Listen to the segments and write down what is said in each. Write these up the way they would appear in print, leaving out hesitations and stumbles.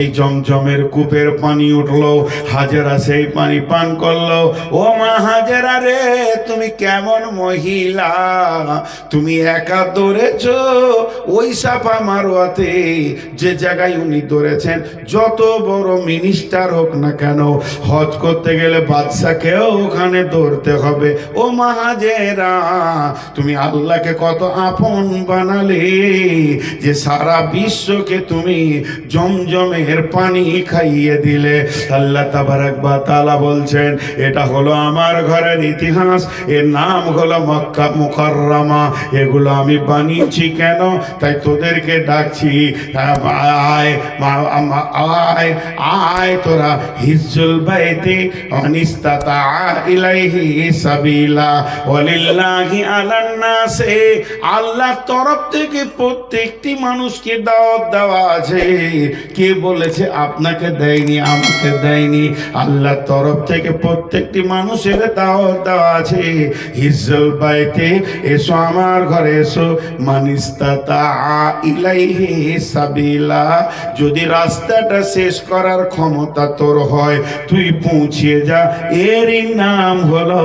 এই জমজমের কূপের পানি উঠলো, হাজেরা সেই পানি পান করলো। ও মা হাজেরা রে, তুমি কেমন মহিলা, তুমি একা দৌড়েছো ওই সাফা মারওয়াতে, যে জায়গায় উনি দৌড়েছেন যত বড় মিনিস্টার হোক না কেন, হজ করতে গেলে বাদশাকেও ওখানে দৌড়তে হবে। ও মা হাজেরা, তুমি আল্লাহকে কত আপন বানালে যে সারা বিশ্বকে তুমি জমজমে এর পানি খাইয়ে দিলে। আল্লাহ তাবারাক ওয়া তাআলা বলছেন, এটা হলো আমার ঘরের ইতিহাস, এর নাম হলো মক্কা মুকাররমা। এগুলো আমি বানিয়েছি কেন, তাই তোদেরকে ডাকছি, আয় আয় আয় তোরা হিজ্জুল বাইতি অনিস্তাতা ইলাইহি সাবিলা ওয়ালিল্লাহি আলান নাসে। আল্লাহর তরফ থেকে প্রত্যেকটি মানুষকে দাওয়াত দেওয়া আছে। কে বলেছে আপনাকে দেয়নি, আমাকে দেয়নি? আল্লাহর তরফ থেকে প্রত্যেকটি মানুষের দাওয়াত দেওয়া আছে। হিজ্জুল বাইতে, এসো আমার ঘরে এসো, মানিস্তাতা ইলাইহি সাবিলা। যদি রাস্তাটা শেষ করার ক্ষমতা তোর হয়, তুই পৌঁছে যা। এরই নাম হলো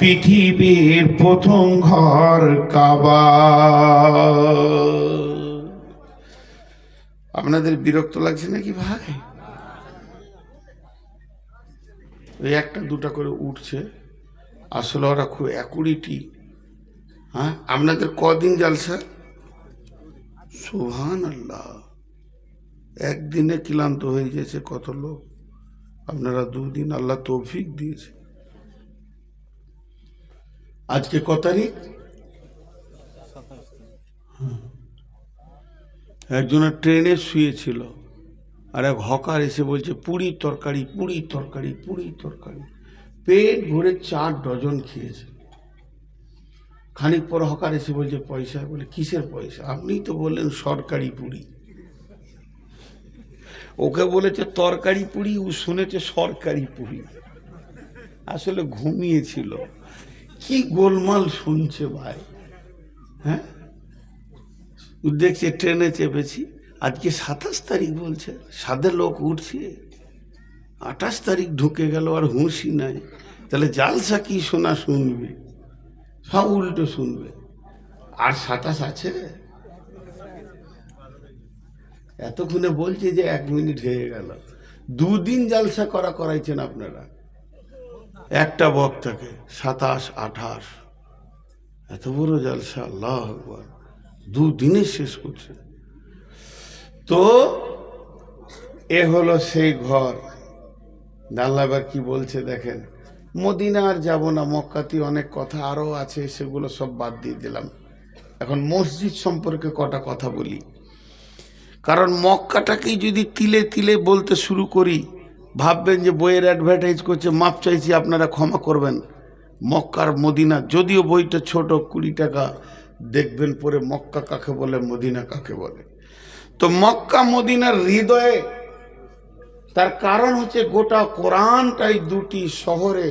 পৃথিবীর প্রথম ঘর কাবা। আপনাদের বিরক্ত লাগছে নাকি ভাই? ওই একটা দুটা করে উঠছে, আসলে ওরা খুব অ্যাকুরেটি। হ্যাঁ, আপনাদের কদিন জালসা? সুবহানাল্লাহ, একদিনে ক্লান্ত হয়ে গেছে কত লোক, আপনারা দুদিন আল্লাহ তৌফিক দিয়েছে। আজকে কত তারিখ? একজনের ট্রেনে শুয়েছিল, আর এক হকার এসে বলছে পুরি তরকারি, পুরি তরকারি, পুরি তরকারি। পেট ভরে 4 ডজন খেয়েছে। খানিক পর হকার এসে বলছে পয়সা। বলে কিসের পয়সা? আপনিই তো বললেন সরকারি পুরি। ওকে বলেছে তরকারি পুরি, ও শুনেছে সরকারি পুরি। আসলে ঘুমিয়েছিল। কি গোলমাল শুনছে ভাই। হ্যাঁ, দেখছে ট্রেনে চেপেছি, আজকে 27 তারিখ বলছে, সাদে লোক উঠছে, 28 তারিখ ঢুকে গেল, আর হুঁশি নাই। তাহলে জালসা কি শোনা শুনবে? সব উল্টো শুনবে। আর 27 আছে, এতক্ষণে বলছে যে 1 মিনিট হয়ে গেল। 2 দিন জালসা করাইছেন আপনারা একটা বক্তাকে, 27, 28, এত বড় জালসা, আল্লাহ আকবার, 2 দিনে শেষ করছে। তো এ হলো সেই ঘর। আল্লাহ এবার কি বলছে দেখেন, মদিনা আর যাব না, মক্কাতে অনেক কথা আরও আছে, সেগুলো সব বাদ দিয়ে দিলাম। এখন মসজিদ সম্পর্কে কটা কথা বলি, কারণ মক্কাটাকেই যদি তিলে তিলে বলতে শুরু করি, ভাববেন যে বইয়ের অ্যাডভার্টাইজ করছে, মাপ চাইছি আপনারা ক্ষমা করবেন। মক্কার মদিনা, যদিও বইটা ছোট 20 টাকা, দেখবেন পরে মক্কা কাকে বলে, মদিনা কাকে বলে। তো মক্কা মদিনার হৃদয়ে, তার কারণ হচ্ছে গোটা কোরআনটাই 2টি শহরে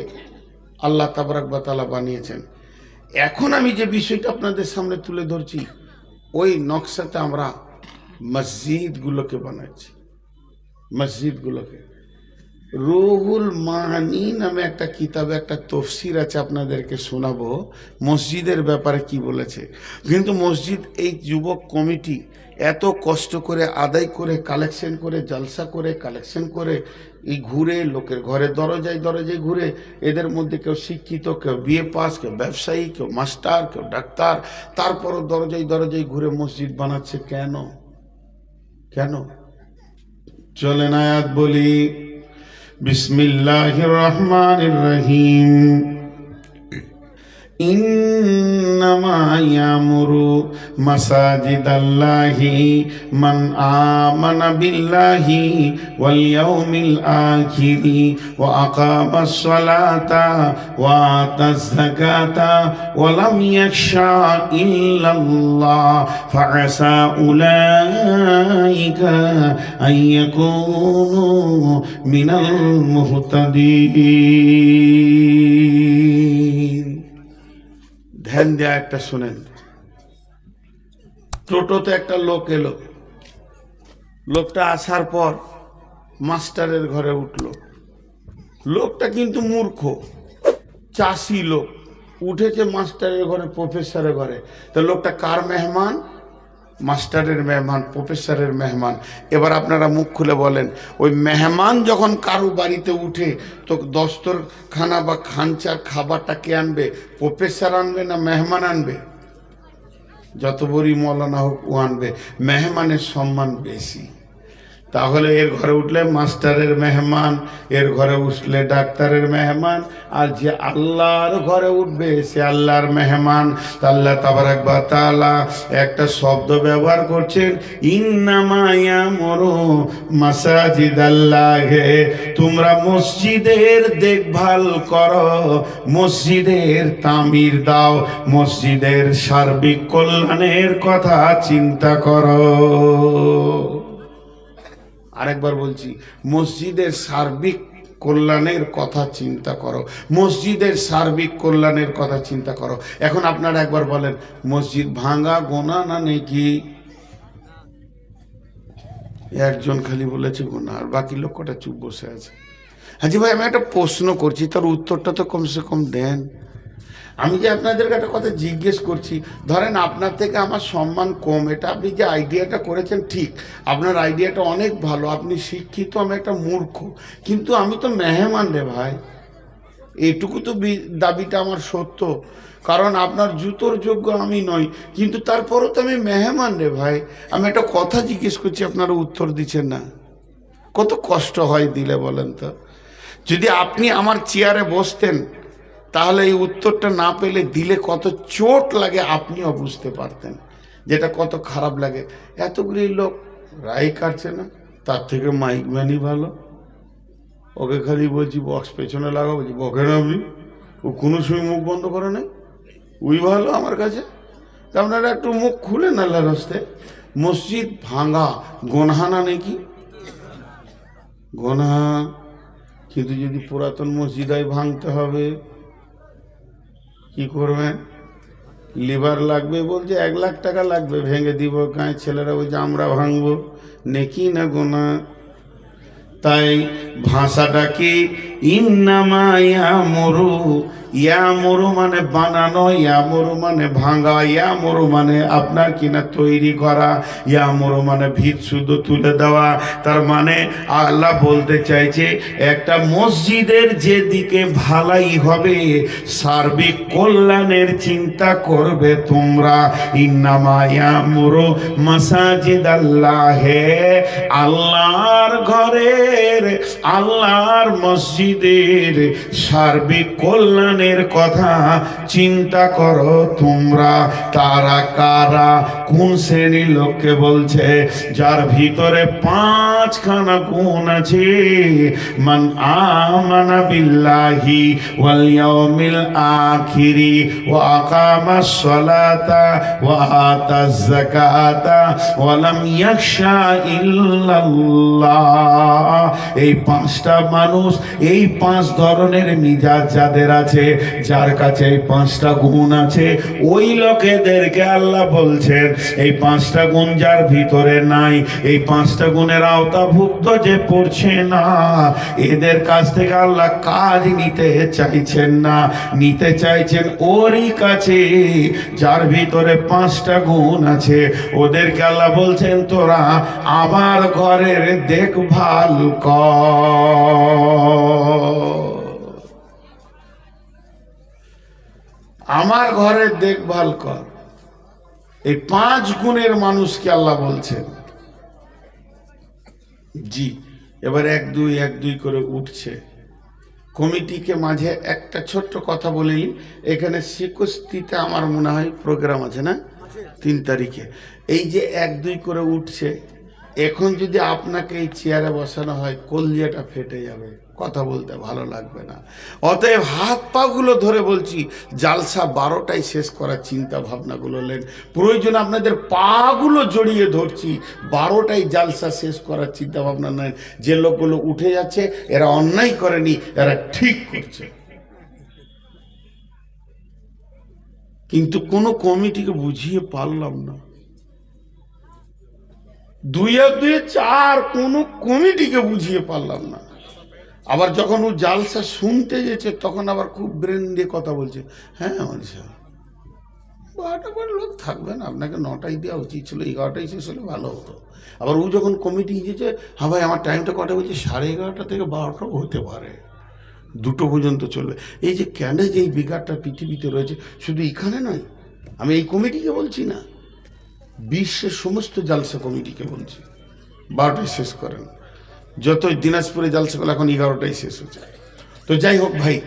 আল্লাহ তাবারাক ওয়া তাআলা বানিয়েছেন। এখন আমি যে বিষয়টা আপনাদের সামনে তুলে ধরছি, ওই নকশাতে আমরা মসজিদগুলোকে বানাচ্ছি। মসজিদগুলোকে রুহুল মানি নামে একটা কিতাবে একটা তফসির আছে, আপনাদেরকে শোনাবো মসজিদের ব্যাপারে কি বলেছে। কিন্তু মসজিদ, এই যুবক কমিটি এত কষ্ট করে আদায় করে, কালেকশন করে, জলসা করে, কালেকশন করে, এই ঘুরে লোকের ঘরে দরজায় দরজায় ঘুরে, এদের মধ্যে কেউ শিক্ষিত, কেউ বিএ পাস, কেউ ব্যবসায়ী, কেউ মাস্টার, কেউ ডাক্তার, তারপরও দরজায় দরজায় ঘুরে মসজিদ বানাচ্ছে। কেন? কেন? চলেন আয়াত বলি। বিসমিল্লাহির রহমানির রহিম। ইন্নামা ইয়ামুরু মাসাজিদাল্লাহি মান আমানা বিল্লাহি ওয়াল ইয়াউমিল আখিরি ওয়া আকামাস সালাতা ওয়া আতাজ যাকাতা ওয়া লাম ইয়াখশা ইল্লাল্লাহ ফাআসা উলাইকা আইয়াকুনু মিনাল মুহতাদিন। ধ্যান দেয়া একটা শোনেন। টোটোতে একটা লোক এলো, লোকটা আসার পর মাস্টারের ঘরে উঠল। লোকটা কিন্তু মূর্খ, চাষি লোক, উঠেছে মাস্টারের ঘরে, প্রফেসরের ঘরে। তো লোকটা কার মেহমান? মাস্টারের মেহমান, প্রফেসরের মেহমান। এবার আপনারা মুখ খুলে বলেন, ওই মেহমান যখন কারো বাড়িতে উঠে তো দস্তরখানা বা খানচার খাবারটা কে আনবে? প্রফেসর আনবে না মেহমান আনবে? যত বড়ই মৌলানা হোক ও আনবে। মেহমানের সম্মান বেশি। তাহলে এর ঘরে উঠলে মাস্টারের মেহমান, এর ঘরে উঠলে ডাক্তারের মেহমান, আর যে আল্লাহর ঘরে উঠবে সে আল্লাহর মেহমান। আল্লাহ তাবারাক ওয়া তাআলা একটা শব্দ ব্যবহার করছেন, ইন্নামা ইয়ামুরু মাসাজিদাল্লাহি, তোমরা মসজিদের দেখভাল করো, মসজিদের তামির দাও, মসজিদের সার্বিক কল্যাণের কথা চিন্তা করো। আরেকবার বলছি, মসজিদের সার্বিক কল্যাণের কথা চিন্তা করো, মসজিদের সার্বিক কল্যাণের কথা চিন্তা করো। এখন আপনারা একবার বলেন, মসজিদ ভাঙা গোনা না নেকি? একজন খালি বলেছে গোনা, আর বাকি লোক কটা চুপ বসে আছে। হাজি ভাই, আমি একটা প্রশ্ন করছি, তার উত্তরটা তো কমসে কম দেন। আমি যে আপনাদেরকে একটা কথা জিজ্ঞেস করছি, ধরেন আপনার থেকে আমার সম্মান কম, এটা আপনি যে আইডিয়াটা করেছেন ঠিক, আপনার আইডিয়াটা অনেক ভালো, আপনি শিক্ষিত, আমি একটা মূর্খ, কিন্তু আমি তো মেহমান রে ভাই। এটুকু তো দাবিটা আমার সত্য, কারণ আপনার জুতোর যোগ্য আমি নই, কিন্তু তারপরও তো আমি মেহমান রে ভাই। আমি একটা কথা জিজ্ঞেস করছি, আপনারা উত্তর দিচ্ছেন না। কত কষ্ট হয় দিলে বলেন তো। যদি আপনি আমার চেয়ারে বসতেন তাহলে এই উত্তরটা না পেলে দিলে কত চোট লাগে আপনিও বুঝতে পারতেন, যেটা কত খারাপ লাগে। এতগুলি লোক রায় কাটছে না, তার থেকে মাইক ম্যানই ভালো। ওকে খালি বলছি বক্স পেছনে লাগাবো, বলছি বকেন আপনি, ও কোনো সময় মুখ বন্ধ করে নাই, ওই ভালো আমার কাছে। তা আপনারা একটু মুখ খুলেন আল্লাহর রাস্তায়। মসজিদ ভাঙা গোনহা না নাকি? গোনহা, কিন্তু যদি পুরাতন মসজিদ হয় ভাঙতে হবে, কি করবেন? লিভার লাগবে বলছে, 1 লাখ টাকা লাগবে, ভেঙে দিব। গায়ে ছেলেরা বলছে আমরা ভাঙবো, নেকি না গোনা? তাই ভাষাটা কি? ইন্নামা ইয়ামুরু, ইয়ামুরু মানে বানানো, ইয়ামুরু মানে ভাঙা, ইয়ামুরু মানে আপনার কিনা তৈরি করা, ইয়ামুরু মানে ভিত শুধু তুলে দেওয়া। তার মানে আল্লাহ বলতে চাইছে, একটা মসজিদের যেদিকে ভালাই হবে, সার্বিক কল্যাণের চিন্তা করবে তোমরা। ইন্নামা ইয়ামুরু মাসাজিদাল্লাহি, আল্লাহর ঘরের, আল্লাহর মসজিদের সার্বিক কল্যাণের কথা চিন্তা করো তোমরা। তারা কারা? কোন শ্রেণীর লোককে বলছে? যার ভিতরে 5খানা গুণ আছে। মান আমানা বিল্লাহি ওয়াল ইয়াউমিল আখিরি ওয়া আকামাস সালাতা ওয়া আতাজ যাকাতা ওয়া লাম ইয়াখশা ইল্লাল্লাহ। এই 5টা মানুষ, এই 5 ধরনের মিজাজ যাদের আছে, যার কাছে এই 5টা গুণ আছে, ওই লোকেদেরকে আল্লাহ বলছেন, এই 5টা গুণ যার ভিতরে নাই, এই 5টা গুণের আওতাভুক্ত যে পড়ছে না, এদের কাছ থেকে আল্লাহ কাজ নিতে চাইছেন না, নিতে চাইছেন ওরই কাছে যার ভিতরে 5টা গুণ আছে। ওদেরকে আল্লাহ বলছেন, তোরা আমার ঘরের দেখভাল কর, আমার ঘরের দেখভাল কর। এই 5 গুণের মানুষকে আল্লাহ বলছেন। জি, এবার 1-2 করে উঠছে। কমিটিকে মাঝে একটা ছোট্ট কথা বলিনি, এখানে 61তে আমার মনে হয় প্রোগ্রাম আছে না, 3 তারিখে। এই যে 1-2 করে উঠছে, এখন যদি আপনাকে এই চেয়ারে বসানো হয়, কলিজাটা ফেটে যাবে, কথা বলতে ভালো লাগবে না। অতএব হাত পাগুলো ধরে বলছি, জালসা 12টায় শেষ করার চিন্তা ভাবনাগুলো নেন। প্রয়োজন আপনাদের পাগুলো জড়িয়ে ধরছি, 12টায় জালসা শেষ করার চিন্তা ভাবনা নেন। যে লোকগুলো উঠে যাচ্ছে, এরা অন্যায় করেনি, এরা ঠিক করছে। কিন্তু কোনো কমিটিকে বুঝিয়ে পারলাম না। দুইয়ে দুইয়ে চার, কোনো কমিটিকে বুঝিয়ে পারলাম না। আবার যখন ও জালসা শুনতে গেছে তখন আবার খুব ব্রেন দিয়ে কথা বলছে। হ্যাঁ আমাদের সাহেব 12টা লোক থাকবেন, আপনাকে 9টায় দেওয়া উচিত ছিল, 11টায় শেষ হলে ভালো হতো। আবার ও যখন কমিটি গিয়েছে, হ্যাঁ ভাই আমার টাইমটা কটা বলছে, 11:30 থেকে 12টাও হতে পারে, 2টো পর্যন্ত চলবে। এই যে কেন যে এই বিঘারটা পৃথিবীতে রয়েছে, শুধু এখানে নয়, আমি এই কমিটিকে বলছি না, বিশ্বের সমস্ত জালসা কমিটিকে বলছি 12টায় শেষ করেন। যতই দিনাজপুরে জালসাগুলো এখন 11টায় শেষ হচ্ছে। তো যাই হোক ভাই,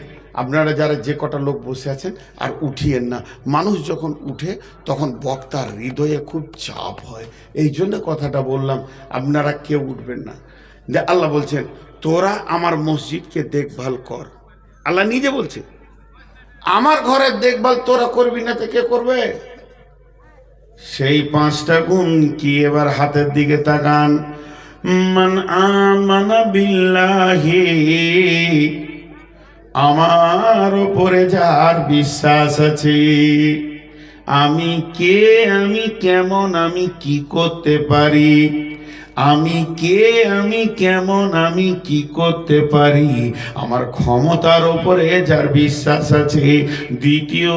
আপনারা যারা যে কটা লোক বসে আছেন আর উঠিয়েন না। মানুষ যখন উঠে তখন বক্তার হৃদয়ে খুব চাপ হয়, এই জন্য কথাটা বললাম। আপনারা কেউ উঠবেন না। যে আল্লাহ বলছেন তোরা আমার মসজিদকে দেখভাল কর, আল্লাহ নিজে বলছে আমার ঘরের দেখভাল তোরা করবি না তো কে করবে? সেই 5টা গুণ কি এবার হাতের দিকে তাকান। মান আমানা বিল্লাহি, আমার উপরে যার বিশ্বাস আছে, আমি কে, আমি কেমন, আমি কি করতে পারি, আমি কে, আমি কেমন, আমি কি করতে পারি, আমার ক্ষমতার উপরে যার বিশ্বাস আছে। দ্বিতীয়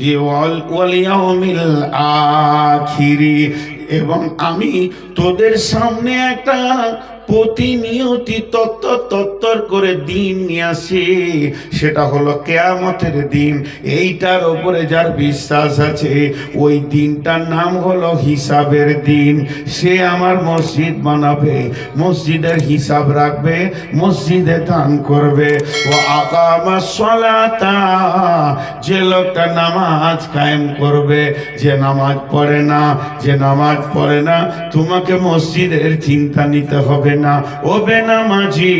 যে ওয়াল ইয়াউমিল আখিরি, এবং আমি তোদের সামনে একটা প্রতিনিয়তি তত্তর করে দিন নিয়ে আসি, সেটা হলো কিয়ামতের দিন। এইটার উপরে যার বিশ্বাস আছে, ওই দিনটার নাম হলো হিসাবের দিন। সে আমার মসজিদ বানাবে, মসজিদের হিসাব রাখবে, মসজিদে দান করবে। ও আকামাস সালাতা, যে লোকটা নামাজ কায়েম করবে, যে নামাজ পড়ে না, যে নামাজ পড়ে না, তোমাকে মসজিদের চিন্তা নিতে হবে না। ও বেনামাজি,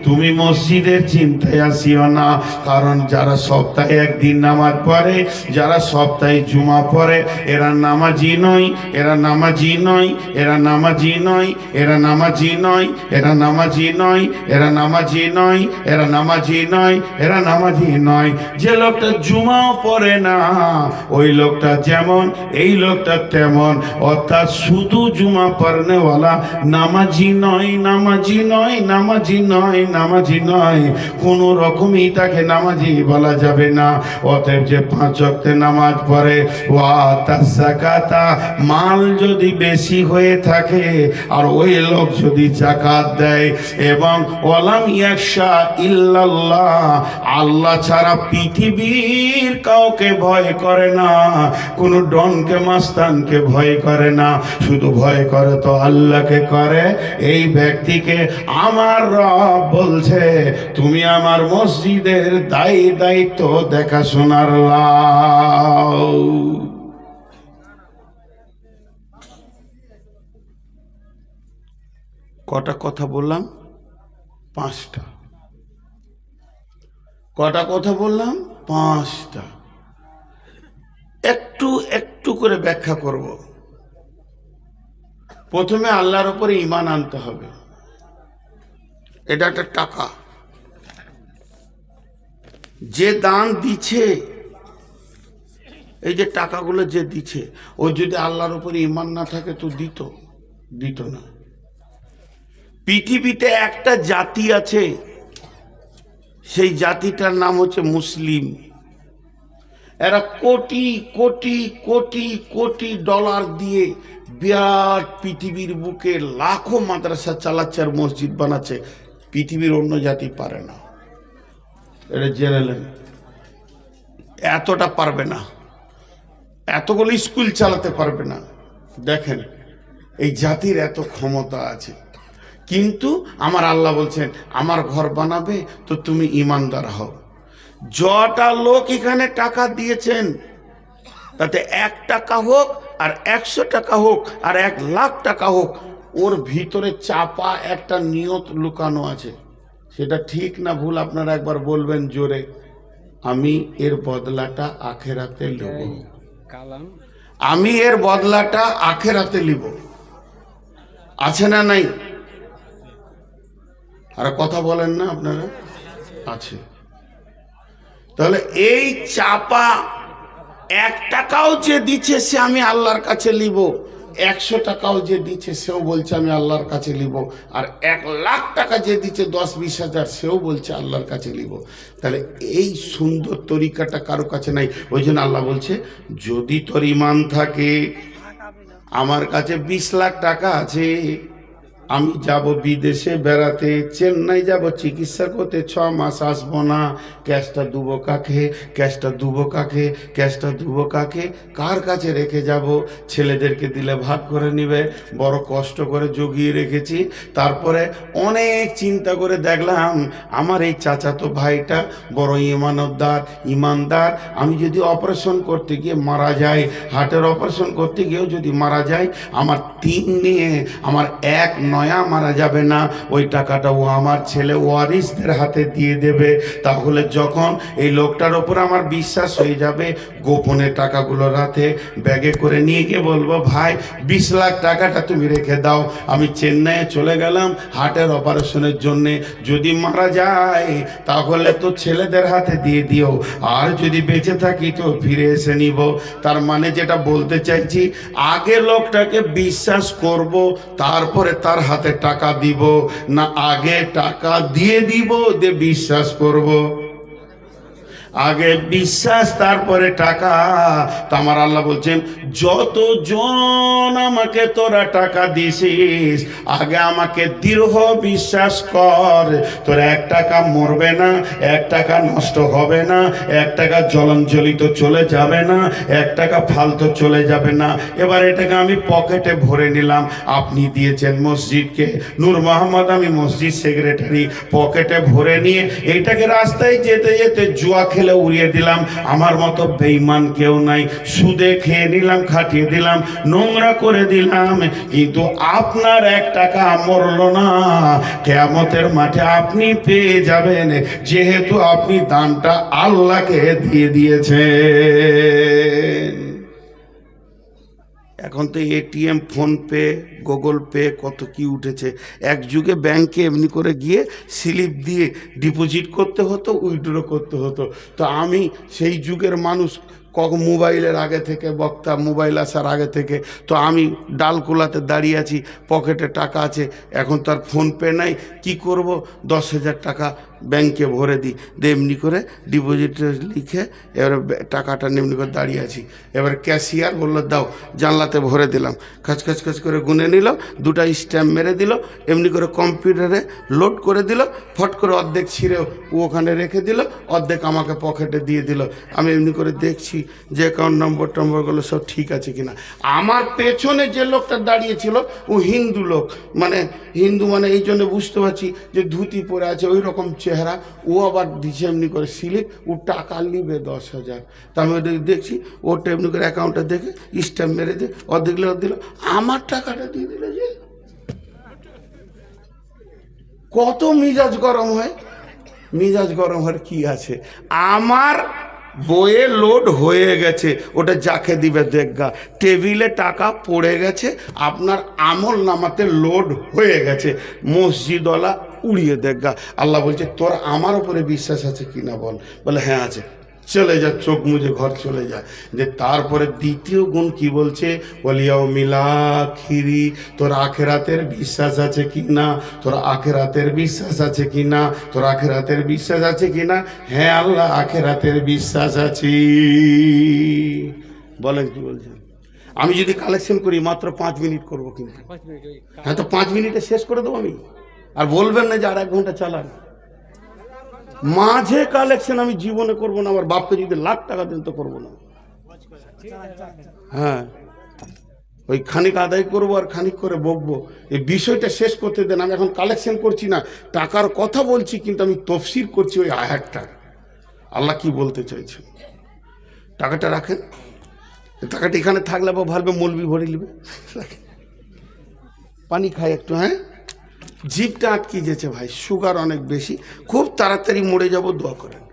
তুমি মসজিদের চিন্তায় আসিও না, কারণ যারা সপ্তাহে একদিন নামাজ পড়ে, যারা সপ্তাহে জুমা পড়ে, এরা নামাজি নয়, এরা নামাজি নয়, এরা নামাজি নয়, এরা নামাজি নয়, এরা নামাজি নয়, এরা নামাজি নয়, এরা নামাজি নয়, এরা নামাজি নয়। যে লোকটা জুমাও পড়ে না, ওই লোকটা যেমন এই লোকটা তেমন, অর্থাৎ শুধু জুমা পড়নেওয়ালা নামাজি নয়, নামাজি নয়, নামাজি নয়, নামাজি নয়, কোনো রকমই তাকে নামাজি বলা যাবে না। অতএব যে 5 ওয়াক্তে নামাজ পড়ে, ওয়া তাযাকাতা, মাল যদি বেশি হয়ে থাকে আর ওই লোক যদি যাকাত দেয়, এবং ওয়ালাম ইয়াখশা ইল্লাল্লাহ, আল্লাহ ছাড়া পৃথিবীর কাউকে ভয় করে না, কোনো ডনকে মাস্তানকে ভয় করে না, শুধু ভয় করে তো আল্লাহকে করে, এই ব্যক্তিকে আমার রব বলছে তুমি আমার মসজিদের দায়িত্ব দেখাশোনার লাও। কটা কথা বললাম? 5টা। কটা কথা বললাম? 5টা। একটু একটু করে ব্যাখ্যা করব। প্রথমে আল্লাহর উপরে ঈমান আনতে হবে। এটা একটা টাকা, যে দান দিচ্ছে, এই যে টাকাগুলো যে দিচ্ছে, ও যদি আল্লাহর উপরে ঈমান না থাকে তো দিত না। পৃথিবীতে একটা জাতি আছে, সেই জাতিটার নাম হচ্ছে মুসলিম। এরা কোটি কোটি কোটি কোটি ডলার দিয়ে বিরাট পৃথিবীর বুকে লাখো মাদ্রাসা চালাচ্ছে আর মসজিদ বানাচ্ছে। পৃথিবীর অন্য জাতি পারে না, এটা জেনে নেন। এতটা পারবে না, এতগুলো স্কুল চালাতে পারবে না। দেখেন এই জাতির এত ক্ষমতা আছে, কিন্তু আমার আল্লাহ বলছেন আমার ঘর বানাবে তো তুমি ইমানদার হও। যটা লোক এখানে টাকা দিয়েছেন, তাতে 1 টাকা হোক আর 100 টাকা হোক আর 1 লাখ টাকা হোক, ওর ভিতরে চাপা একটা নিয়ত লুকানো আছে। সেটা ঠিক না ভুল আপনারা একবার বলবেন জোরে, আমি এর বদলাটা আখেরাতে নেব, আমি এর বদলাটা আখেরাতে নিব। আছে না নাই? আর কথা বলেন না আপনারা? আছে। তাহলে এই চাপা 1 টাকাও যে দিচ্ছে সে আমি আল্লাহর কাছে নিব, 100 টাকাও যে দিচ্ছে সেও বলছে আমি আল্লাহর কাছে নিব, আর 1 লাখ টাকা যে দিচ্ছে 10-20 হাজার সেও বলছে আল্লাহর কাছে নিব। তাহলে এই সুন্দর তরিকাটা কারো কাছে নাই। ওই জন্য আল্লাহ বলছে যদি তোর ইমান থাকে, আমার কাছে 20 লাখ টাকা আছে, আমি যাব বিদেশে বেড়াতে, চেন্নাই যাব চিকিৎসা করতে, 6 মাস আসবো না, ক্যাশটা দুবো কাকে, ক্যাশটা দুবো কাকে, ক্যাশটা দুবো কাকে, কার কাছে রেখে যাব? ছেলেদেরকে দিলে ভাগ করে নিবে, বড় কষ্ট করে জগিয়ে রেখেছি। তারপরে অনেক চিন্তা করে দেখলাম আমার এই চাচাতো ভাইটা বড় ইমানদার, আমি যদি অপারেশন করতে গিয়ে মারা যাই, হার্টের অপারেশন করতে গিয়েও যদি মারা যাই, আমার 3 নিয়ে আমার 1 নয়া মারা যাবে না, ওই টাকাটা ও আমার ছেলে ওয়ারিসদের হাতে দিয়ে দেবে। তাহলে যখন এই লোকটার ওপর আমার বিশ্বাস হয়ে যাবে, গোপনে টাকাগুলো রাতে ব্যাগে করে নিয়ে গিয়ে বলবো, ভাই 20 লাখ টাকাটা তুমি রেখে দাও, আমি চেন্নাইয়ে চলে গেলাম হার্টের অপারেশনের জন্যে, যদি মারা যায় তাহলে তো ছেলেদের হাতে দিয়ে দিও, আর যদি বেঁচে থাকি তো ফিরে এসে নিব। তার মানে যেটা বলতে চাইছি, আগে লোকটাকে বিশ্বাস করব, তারপরে তার হাতে টাকা দিব না, আগে টাকা দিয়ে দিব দিয়ে বিশ্বাস করব? আগে বিশ্বাস তারপরে টাকা। তো আমার আল্লাহ বলছেন যতজন আমাকে তোরা টাকা দিছিস, আগে আমাকে দৃঢ় বিশ্বাস কর, তোর 1 টাকা মরবে না, 1 টাকা নষ্ট হবে না, 1 টাকা জলঞ্জলিত চলে যাবে না, 1 টাকা ফালতু চলে যাবে না। এবার এটাকে আমি পকেটে ভরে নিলাম। আপনি দিয়েছেন মসজিদকে, নূর মোহাম্মদ আমি মসজিদ সেক্রেটারি, পকেটে ভরে নিয়ে এটাকে রাস্তায় যেতে যেতে জুয়া খেলে উড়িয়ে দিলাম। আমার মতো বেঈমান কেউ নাই, সুদে খেয়ে নিলাম, খাটিয়ে দিলাম, নোংরা করে দিলাম, কিন্তু আপনার 1 টাকা মরলো না। কিয়ামতের মাঠে আপনি পেয়ে যাবেন, যেহেতু আপনি দানটা আল্লাহকে দিয়ে দিয়েছেন। এখন তো এটিএম, ফোনপে, গুগল পে, কত কি উঠেছে। এক যুগে ব্যাংকে এমনি করে গিয়ে স্লিপ দিয়ে ডিপোজিট করতে হতো, উইথড্র করতে হতো। তো আমি সেই যুগের মানুষ, মোবাইলের আগে থেকে, বক্তা মোবাইল আসার আগে থেকে, তো আমি ডালকোলাতে দাঁড়িয়ে আছি, পকেটে টাকা আছে। এখন তার ফোনপে নাই, কি করব? 10,000 টাকা ব্যাংকে ভরে দিই, এমনি করে ডিপোজিট লিখে এবারে টাকাটা এমনি করে দাঁড়িয়ে আছি। এবার ক্যাশিয়ার বললো দাও, জানলাতে ভরে দিলাম, খাচ করে গুনে নিল, 2টা স্ট্যাম্প মেরে দিল, এমনি করে কম্পিউটারে লোড করে দিল, ফট করে অর্ধেক ছিঁড়েও ও ওখানে রেখে দিল, অর্ধেক আমাকে পকেটে দিয়ে দিল। আমি এমনি করে দেখছি যে অ্যাকাউন্ট নম্বরগুলো সব ঠিক আছে কিনা। আমার পেছনে যে লোকটা দাঁড়িয়েছিল ও হিন্দু লোক, মানে হিন্দু মানে এই জন্য বুঝতে পারছি যে ধুতি পরে আছে, ওই রকম চেহারা। ও আবার দিচ্ছে এমনি করে স্লিপ, ও টাকা নিবে 10,000। তা আমি দেখছি ওটা এমনি করে অ্যাকাউন্টটা দেখে স্ট্যাম্প মেরে দিয়ে অর্ধেক দিল, আমার টাকাটা দিয়ে দিল। যে কত মিজাজ গরম হয়, মিজাজ গরম হওয়ার কি আছে? আমার বইয়ে লোড হয়ে গেছে, ওটা যাকে দিবে দেখগা, টেবিলে টাকা পড়ে গেছে, আপনার আমল নামাতে লোড হয়ে গেছে, মসজিদওয়ালা উড়িয়ে দেখগা। আল্লাহ বলছে তোর আমার উপরে বিশ্বাস আছে কিনা বল? বলে হ্যাঁ আছে। চলে যা, চোখ মুজে ঘর চলে যায়। যে তারপরে দ্বিতীয় গুণ কি বলছে? বলিয়াও মিলাখিরি, তোর আখেরাতের বিশ্বাস আছে কি না? তোর আখেরাতের বিশ্বাস আছে কি না? তোর আখেরাতের বিশ্বাস আছে কি না? হ্যাঁ আল্লাহ, আখেরাতের বিশ্বাস আছে। বলেন কি বলছেন? আমি যদি কালেকশন করি মাত্র 5 মিনিট করবো, কিন্তু হ্যাঁ তো 5 মিনিটে শেষ করে দেবো আমি। আর বলবেন না যে আর 1 ঘন্টা চালান। মাঝে কালেকশন আমি জীবনে করবো না। আমার বাপকে যদি লাখ টাকা দেন তো করবো না। হ্যাঁ, ওই খানিক আদায় করবো আর খানিক করে বকবো। এই বিষয়টা শেষ করতে দেন। আমি এখন কালেকশন করছি না, টাকার কথা বলছি, কিন্তু আমি তফসির করছি ওই আয়াতটা। আল্লাহ কি বলতে চাইছেন? টাকাটা রাখেন, টাকাটা এখানে থাকলে বা ভাববে মলবি ভরে নেবে। পানি খায় একটু, হ্যাঁ জিভটা আটকে যেছে ভাই, সুগার অনেক বেশি, খুব তাড়াতাড়ি মরে যাব, দোয়া করেন।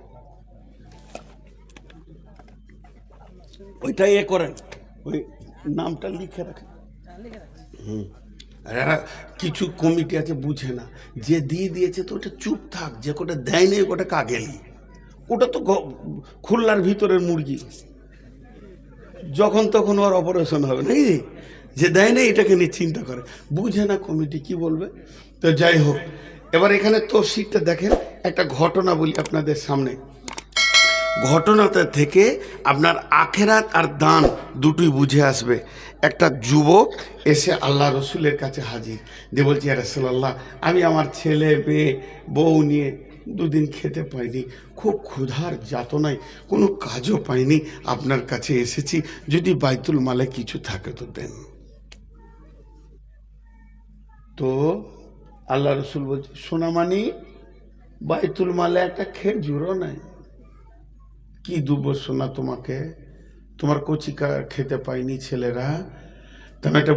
ওইটাই করেন, ওই নামটা লিখে রাখেন। কিছু কমিটি আছে বুঝে না, যে দিয়ে দিয়েছে তো ওটা চুপ থাক, যে কোটা দেয় নেই ওটা কাগেলি, ওটা তো খুলনার ভিতরের মুরগি, যখন তখন ওর অপারেশন হবে নাকি? যে দেয় না এটাকে নিয়ে চিন্তা করে, বুঝে না কমিটি কি বলবে। তো যাই হোক, এবার এখানে তফসিরটা দেখেন, একটা ঘটনা বলি আপনাদের সামনে। ঘটনাটা থেকে আপনার আখেরাত আর দান দুটোই বুঝে আসবে। একটা যুবক এসে আল্লাহ রসুলের কাছে হাজির, দিয়ে বলছি ইয়া রাসূলুল্লাহ, আমি আমার ছেলে মেয়ে বউ নিয়ে দুদিন খেতে পাইনি, খুব ক্ষুধার যাতনায় কোনো কাজও পাইনি, আপনার কাছে এসেছি, যদি বাইতুল মালে কিছু থাকে তো দেন। তো আল্লাহ রসুল বলছে, সোনামানি, বাইতুল মালে একটা খেজুরও নাই, কি দুবো সোনা তোমাকে, তোমার কচিকা খেতে পাইনি ছেলেরা। তেমন একটা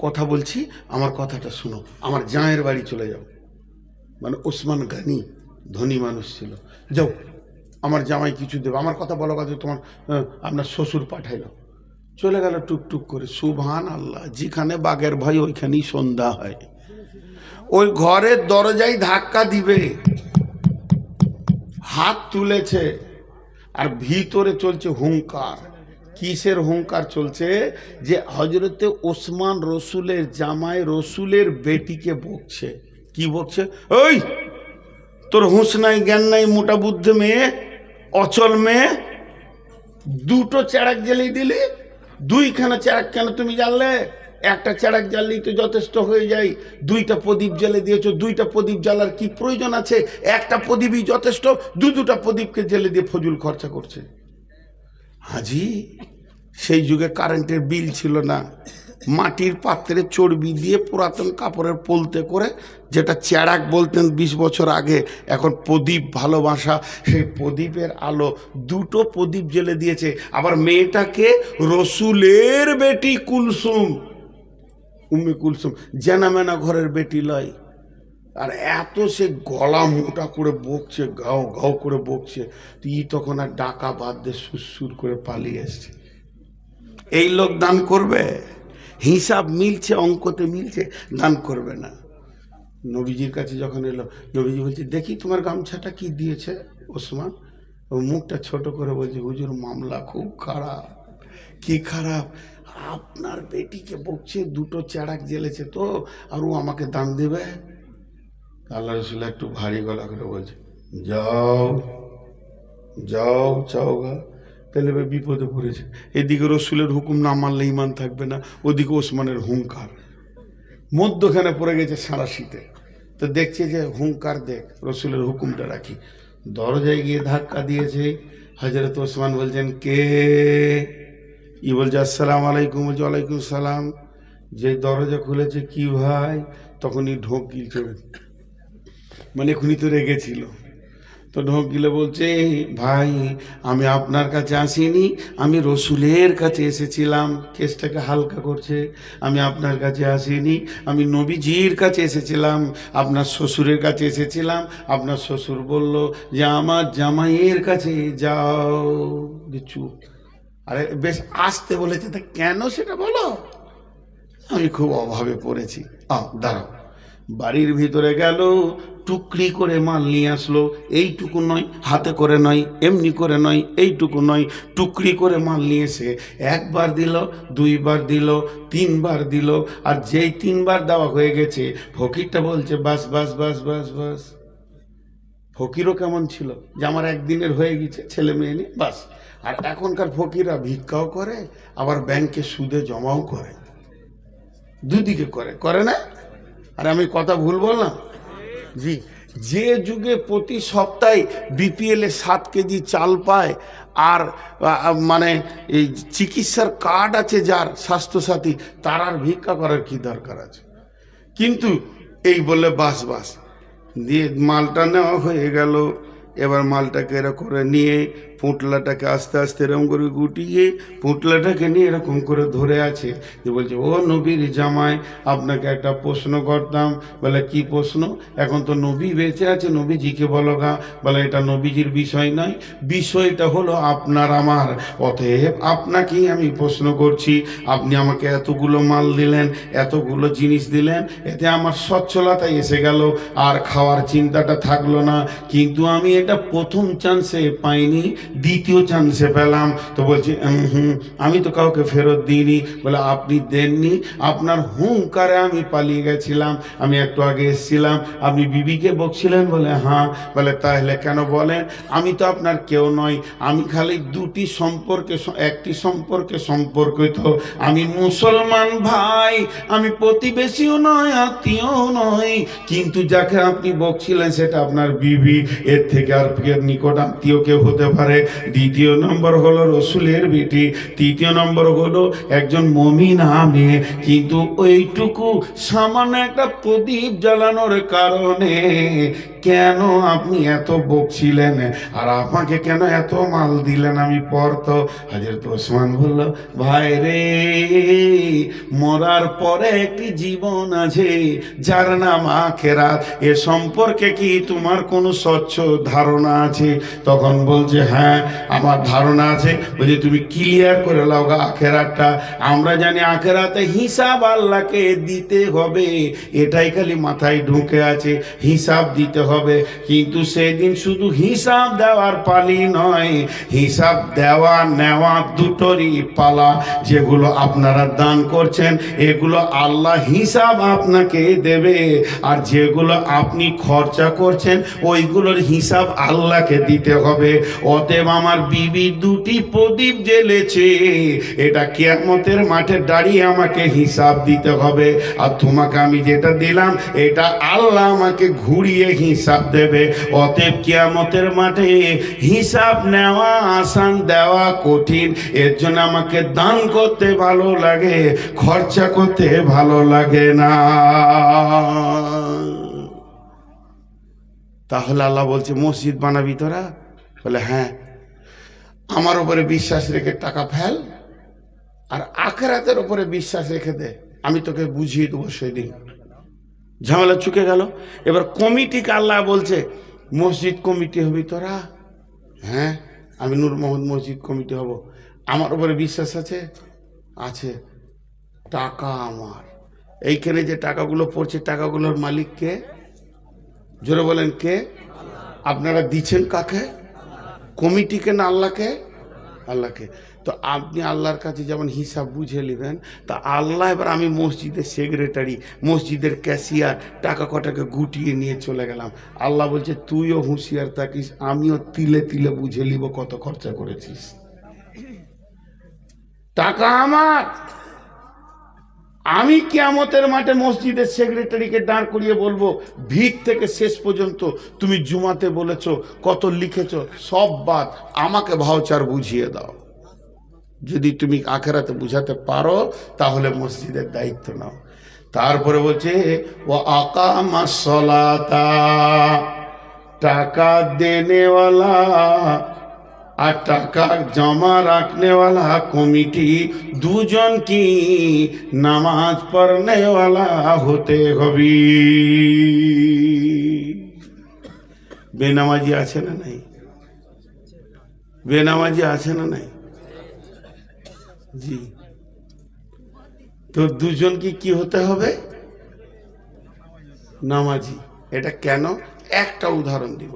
কথা বলছি, আমার কথাটা শোনো, আমার জায়ের বাড়ি চলে যাও। মানে ওসমান গানি ধনী মানুষ ছিল, যাও আমার জামাই কিছু দেবে, আমার কথা বলো কথা, তোমার আপনার শ্বশুর পাঠাইলো। চলে গেল টুকটুক করে। সুবহান আল্লাহ, যেখানে বাঘের ভয় ওইখানেই সন্ধ্যা হয়। ওই ঘরের দরজায় ধাক্কা দিবে, হাত তুলেছে, আর ভিতরে চলছে হুঙ্কার। কিসের হুঙ্কার চলছে? যে হজরতে ওসমান রসুলের জামাই রসুলের বেটিকে বকছে। কি বকছে? ওই তোর হুঁশ নাই, জ্ঞান নাই, মোটা বুদ্ধি মেয়ে, অচল মেয়ে, দুটো চেরাক জ্বালিয়ে দিলি, দুইখানা চেরাক কেন তুমি জ্বাললে? একটা চেরাক জ্বাললেই তো যথেষ্ট হয়ে যায়, দুইটা প্রদীপ জ্বালে দিয়েছো, দুইটা প্রদীপ জ্বালার কি প্রয়োজন আছে? একটা প্রদীপই যথেষ্ট, দুটা প্রদীপকে জ্বালে দিয়ে ফজুল খরচা করছে। হাজি, সেই যুগে কারেন্টের বিল ছিল না, মাটির পাত্রে চর্বি দিয়ে পুরাতন কাপড়ের পোলতে করে, যেটা চেরাক বলতেন 20 বছর আগে, এখন প্রদীপ ভালোবাসা, সেই প্রদীপের আলো, দুটো প্রদীপ জ্বেলে দিয়েছে। আবার মেয়েটাকে রসুলের বেটি কুলসুম, উম্মে কুলসুম, জানা মেনা ঘরের বেটি লয়। আর এত সে গলা মোটা করে বকছে, গাও গাও করে বকছে, তুই তখন আর ডাকা বাদ দিয়ে সুরসুর করে পালিয়ে এসছে। এই লোক দান করবে? হিসাব মিলছে, অঙ্কতে মিলছে, দান করবে না। নবীজির কাছে যখন এলো, নবীজি বলছে, দেখি তোমার গামছাটা কি দিয়েছে ওসমান। ও মুখটা ছোট করে বলছে, হুজুর মামলা খুব খারাপ। কি খারাপ? আপনার বেটিকে বকছে, দুটো চেরাক জ্বেলেছে তো, আর ও আমাকে দান দেবে। আল্লাহ রসুল একটু ভারী গলা করে বলছে, যাও যাও চাও গা। তাহলে বিপদে পড়েছে। এদিকে রসুলের হুকুম না মানলে ইমান থাকবে না, ওদিকে ওসমানের হুঙ্কার, মধ্যখানে পড়ে গেছে সারা শীতে। তো দেখছে যে হুঙ্কার দেখ, রসুলের হুকুমটা রাখি। দরজায় গিয়ে ধাক্কা দিয়েছে। হযরত ওসমান বলছেন, কে? ই বলছে, আসসালামু আলাইকুম। বলছে, ওয়ালাইকুম সালাম। যে দরজা খুলেছে, কি ভাই? তখনই ঢোক গিলছে, মানে এখনই তো রেগেছিল। তো ঢোক গিলে বলছে, ভাই আমি আপনার কাছে আসিনি, আমি রসুলের কাছে এসেছিলাম। কেসটাকে হালকা করছে। আমি আপনার কাছে আসিনি, আমি নবীজির কাছে এসেছিলাম, আপনার শ্বশুরের কাছে এসেছিলাম। আপনার শ্বশুর বলল যে আমার জামাইয়ের কাছে যাও। চুপ। আরে বেশ আসতে বলেছে, তা কেন সেটা বলো। আমি খুব অভাবে পড়েছি। দাঁড়াও। বাড়ির ভিতরে গেল, টুকরি করে মাল নিয়ে আসলো। এইটুকু নয়, হাতে করে নয়, এমনি করে নয়, এইটুকু নয়, টুকরি করে মাল নিয়ে এসে একবার দিল, দুইবার দিল, তিনবার দিল। আর যেই তিনবার দেওয়া হয়ে গেছে, ফকিরটা বলছে, বাস বাস বাস বাস বাস। ফকিরও কেমন ছিল, যে আমার একদিনের হয়ে গেছে, ছেলে মেয়ে নিয়ে বাস। আর এখনকার ফকিররা ভিক্ষাও করে, আবার ব্যাংকে সুদে জমাও করে, দুদিকে করে, করে না? আর আমি কথা ভুল বললাম? জি। যে যুগে প্রতি সপ্তাহে বিপিএলে 7 কেজি চাল পায়, আর মানে এই চিকিৎসার কার্ড আছে যার, স্বাস্থ্যসাথী, তার আর ভিক্ষা করার কি দরকার আছে? কিন্তু এই বলে বাস বাস দিয়ে মালটা নেওয়া হয়ে গেল। এবার মালটাকে এরকম করে নিয়ে পুঁটলাটাকে আস্তে আস্তে এরকম করে গুটিয়ে পুঁটলাটাকে নিয়ে এরকম করে ধরে আছে। যে বলছে, ও নবীর জামাই, আপনাকে একটা প্রশ্ন করতাম। বলে, কি প্রশ্ন? এখন তো নবী বেঁচে আছে, নবীজিকে বলো গা। বলে, এটা নবীজির বিষয় নয়, বিষয়টা হলো আপনার আমার। অতএব আপনাকেই আমি প্রশ্ন করছি। আপনি আমাকে এতগুলো মাল দিলেন, এতগুলো জিনিস দিলেন, এতে আমার সচ্ছলতায় এসে গেল, আর খাওয়ার চিন্তাটা থাকলো না। কিন্তু আমি এটা প্রথম চান্সে পাইনি, দ্বিতীয় চান্সে পেলাম। তো বলছি আমি তো কাউকে ফেরত দিইনি। বলে আপনি দেননি, আপনার হুঙ্কারে আমি পালিয়ে গেছিলাম, আমি একটু আগে এসেছিলাম, আপনি বিবিকে বকছিলেন। বলে হ্যাঁ। বলে তাহলে কেন বলেন? আমি তো আপনার কেউ নই, আমি খালি দুটি সম্পর্কে, একটি সম্পর্কে সম্পর্কিত। আমি মুসলমান ভাই, আমি প্রতিবেশীও নয়, আত্মীয়ও নয়, কিন্তু যাকে আপনি বকছিলেন সেটা আপনার বিবি, এর থেকে আর নিকট আত্মীয় কেউ হতে পারে? দ্বিতীয় নম্বর হলো রসুলের বিটি, তৃতীয় নম্বর হলো একজন মুমিনা মেয়ে। কিন্তু ওইটুকু সামান্য একটা প্রদীপ জ্বালানোর কারণে কেন আপনি এত বকছিলেন, আর আমাকে কেন এত মাল দিলেন? আমি পড়তো। হযরত ওসমান বলল, ভাই রে, মরার পরে একটি জীবন আছে যার নাম আখিরাত, এ সম্পর্কে কি তোমার কোনো স্বচ্ছ ধারণা আছে? তখন বলছে হ্যাঁ আমার ধারণা আছে। বলছে তুমি ক্লিয়ার করে লাও আখিরাতটা। আমরা জানি আখিরাতে হিসাব আল্লাহকে দিতে হবে, এটাই খালি মাথায় ঢুকে আছে, হিসাব দিতে হবে। কিন্তু সেদিন শুধু হিসাব দেওয়ার পালি নয়, হিসাব দেওয়া নেওয়া দুটোরই পালা। যেগুলো আপনারা দান করছেন এগুলো আল্লাহ হিসাব আপনাকে দেবে, আর যেগুলো আপনি খরচা করছেন ওইগুলোর হিসাব আল্লাহকে দিতে হবে। অতএব আমার বিবি দুটি প্রদীপ জ্বেলেছে, এটা কিয়ামতের মাঠে দাঁড়িয়ে আমাকে হিসাব দিতে হবে। আর তোমাকে আমি যেটা দিলাম এটা আল্লাহ আমাকে ঘুরিয়ে হিসাব দেবে। অতএব কিয়ামতের মাঠে হিসাব নেওয়া আসান, দেওয়া কঠিন। এর জন্য আমাকে দান করতে ভালো লাগে, খরচা করতে ভালো লাগে না। তাহলে আল্লাহ বলছে মসজিদ বানাবি তোরা? বলে হ্যাঁ। আমার উপরে বিশ্বাস রেখে টাকা ফেল, আর আখিরাতের উপরে বিশ্বাস রেখে দে, আমি তোকে বুঝিয়ে দেবো সেদিন। ঝামেলা চুকে গেল। এবার কমিটিকে আল্লাহ বলছে মসজিদ কমিটি হবি তোরা? হ্যাঁ, আমি নূর মোহাম্মদ মসজিদ কমিটি হব। আমার উপরে বিশ্বাস আছে? আছে। টাকা আমার, এইখানে যে টাকাগুলো পড়ছে টাকাগুলোর মালিক কে? জোরে বলেন কে? আপনারা দিচ্ছেন কাকে? কমিটিকে না আল্লাহকে? আল্লাহকে। তো আপনি আল্লাহর কাছে যেমন হিসাব বুঝে নেবেন, তা আল্লাহ এবার আমি মসজিদের সেক্রেটারি, মসজিদের ক্যাশিয়ার, টাকা কটাকে গুটিয়ে নিয়ে চলে গেলাম। আল্লাহ বলছে তুইও হুঁশিয়ার থাকিস, আমিও তিলে তিলে বুঝে নিব কত খরচা করেছিস। টাকা আমার। আমি কিয়ামতের মাঠে মসজিদের সেক্রেটারিকে দাঁড় করিয়ে বলবো ভিত থেকে শেষ পর্যন্ত তুমি জুমাতে বলেছো, কত লিখেছো, সব বাদ, আমাকে ভাউচার বুঝিয়ে দাও। যদি তুমি আখিরাতে বুঝাতে পারো তাহলে মসজিদের দায়িত্ব নাও। তারপরে বলছে ও আকামাস সালাতা, টাকা দেনেওয়ালা আর টাকা জমা রাখনেওয়ালা কমিটি দুজন কি নামাজ পড়নেওয়ালা হতে হবে। বেনামাজি আছে না নাই? বেনামাজি আছে না নাই? জি। তো দুজন কি হতে হবে? নামাজি। এটা কেন? একটা উদাহরণ দিব,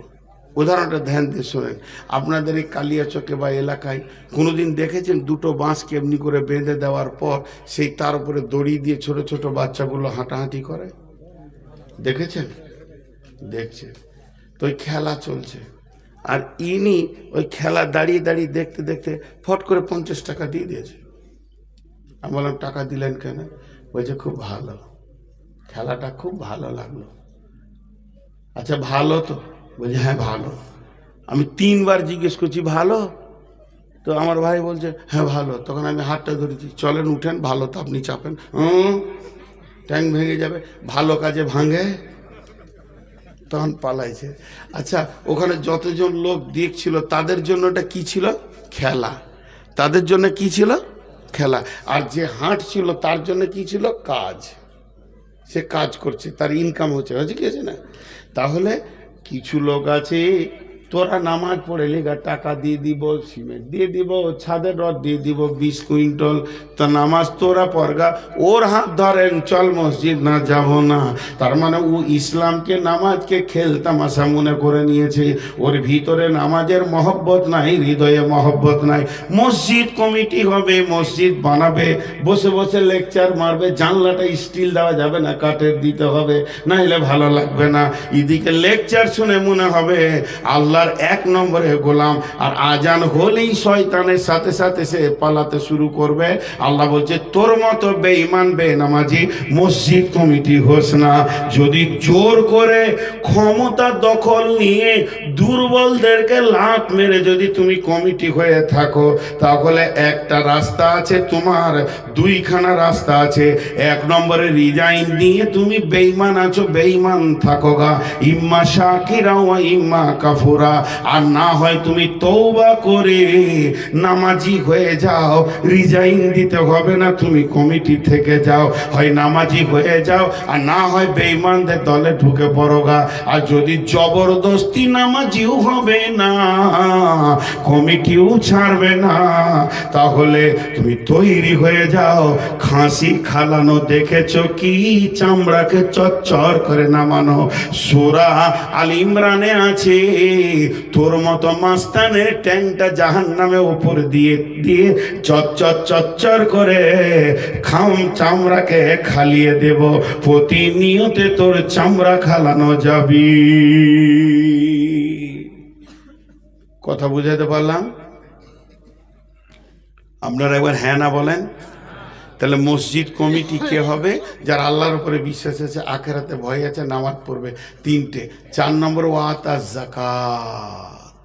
উদাহরণটা ধ্যান দিয়ে শোনেন। আপনাদের এই কালিয়াচকে বা এলাকায় কোনোদিন দেখেছেন দুটো বাঁশকে এমনি করে বেঁধে দেওয়ার পর সেই তার উপরে দড়ি দিয়ে ছোট ছোট বাচ্চাগুলো হাঁটাহাঁটি করে? দেখেছেন? দেখছেন। তো ওই খেলা চলছে, আর ইনি ওই খেলা দাঁড়িয়ে দাঁড়িয়ে দেখতে দেখতে ফট করে 50 টাকা দিয়ে দিয়েছে। আমি বললাম টাকা দিলেন কেন? বলছে খুব ভালো, খেলাটা খুব ভালো লাগলো। আচ্ছা ভালো তো? বলছে হ্যাঁ ভালো। আমি 3 বার জিজ্ঞেস করছি ভালো তো? আমার ভাই বলছে হ্যাঁ ভালো। তখন আমি হাতটা ধরেছি, চলেন উঠেন, ভালো তো আপনি চাপেন, ট্যাঙ্ক ভেঙে যাবে। ভালো কাজে ভাঙে? তখন পালাইছে। আচ্ছা ওখানে যতজন লোক দেখছিল তাদের জন্য এটা কি ছিল? খেলা। তাদের জন্য কি ছিল? খেলা। আর যে হাঁটছিল তার জন্য কি ছিল? কাজ। সে কাজ করছে, তার ইনকাম হচ্ছে, হয়েছে কি আছে না? তাহলে কিছু লোক আছে তোরা নামাজ পড়ে লিগা টাকা দিয়ে দিব, সিমেন্ট দিয়ে দিব, ছাদের রড দিয়ে দিব 20 কুইন্টাল, তা নামাজ তোরা পড়গা। ওর হাত ধরেন, চল মসজিদ না যাব না। তার মানে ও ইসলামকে নামাজকে খেল তামাশা মনে করে নিয়েছে। ওর ভিতরে নামাজের মহব্বত নাই, হৃদয়ে মহব্বত নাই। মসজিদ কমিটি হবে, মসজিদ বানাবে, বসে বসে লেকচার মারবে। জানলাটা স্টিল দেওয়া যাবে না, কাঠের দিতে হবে, নাইলে ভালো লাগবে না। এদিকে লেকচার শুনে মনে হবে আল্লাহর 1 নম্বরে গোলাম, আর আজান হলেই শয়তানের সাথে সাথে সে পালাতে শুরু করবে। আল্লাহ বলছে তোর মতো বেঈমান বেনামাজি মসজিদ কমিটি হোস না। যদি জোর করে ক্ষমতা দখল নিয়ে দুর্বলদেরকে লাত মেরে যদি তুমি কমিটি হয়ে থাকো, তাহলে একটা রাস্তা আছে, তোমার 2খানা রাস্তা আছে। 1 নম্বরে রিজাইন নিয়ে তুমি বেঈমান আছো, বেঈমান থাকো গা, ইম্মা শাকিরা ওয়া ইম্মা কাফুরা। আর না হয় তুমি তওবা করে নামাজি হয়ে যাও, রিজাইন দিতে হবে না, তুমি কমিটি থেকে যাও। হয় নামাজি হয়ে যাও, আর না হয় বেঈমানদের দলে ঢুকে পড়োগা। আর যদি জবরদস্তি নামাজিও হবে না, কমিটিও ছাড়বে না, তাহলে তুমি তৈরি হয়ে যাও। খাসি খালানো দেখেছো কি, চামড়াকে চচ্চর করে নামানো। সূরা আল ইমরানে আছে, তোর মতো মাস্তানের ট্যাংটা জাহান্নামে উপর দিয়ে দিয়ে চচ্চর চচ্চর করে চামড়াকে খালিয়ে দেব। প্রতিনিয়তে তোর চামড়া খালানো যাবি। কথা বুঝাতে পারলাম? আপনারা একবার হ্যাঁ না বলেন। তাহলে মসজিদ কমিটি কে হবে? যার আল্লাহর উপরে বিশ্বাস আছে, আখেরাতে ভয় আছে, নামাজ পড়বে। 3টে। 4 নম্বর ওয়াতা যাকাত,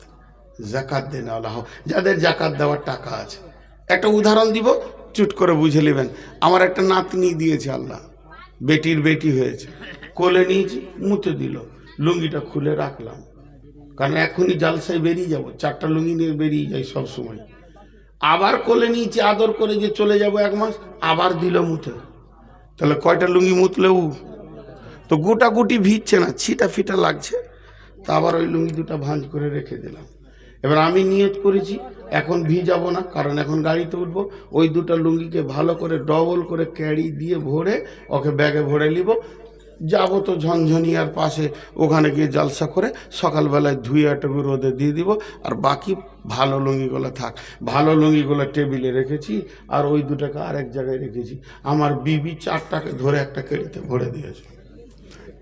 যাকাত দেন আল্লাহ, যাদের যাকাত দেওয়ার টাকা আছে। একটা উদাহরণ দিব, চুট করে বুঝে নেবেন। আমার একটা নাতনি দিয়েছে আল্লাহ, বেটির বেটি হয়েছে, কোলে নিয়েছি, মুতে দিল, লুঙ্গিটা খুলে রাখলাম, কারণ এখনই জালসায় বেরিয়ে যাব, 4টা লুঙ্গি নিয়ে বেরিয়ে যাই সব সময়। আবার কোলে নিয়েছি আদর করে যে চলে যাব 1 মাস, আবার দিল মুতে। তাহলে কয়টা লুঙ্গি মুতলেও তো গোটা গুটি ভিজছে না, ছিটা ফিটা লাগছে। তা আবার ওই লুঙ্গি 2টা ভাঁজ করে রেখে দিলাম। এবার আমি নিয়ত করেছি এখন ভিজাবো না, কারণ এখন গাড়িতে উঠবো। ওই 2টা লুঙ্গিকে ভালো করে ডবল করে ক্যারি দিয়ে ভরে ওকে ব্যাগে ভরে নিব। যাবো তো ঝনঝনিয়ার পাশে, ওখানে গিয়ে জালসা করে সকালবেলায় ধুয়ে একটু রোদে দিয়ে দিব। আর বাকি ভালো লুঙ্গিগুলো থাক। ভালো লুঙ্গিগুলো টেবিলে রেখেছি, আর ওই 2টাকে আরেক জায়গায় রেখেছি। আমার বিবি 4টাকে ধরে একটা কেড়িতে ভরে দিয়েছে।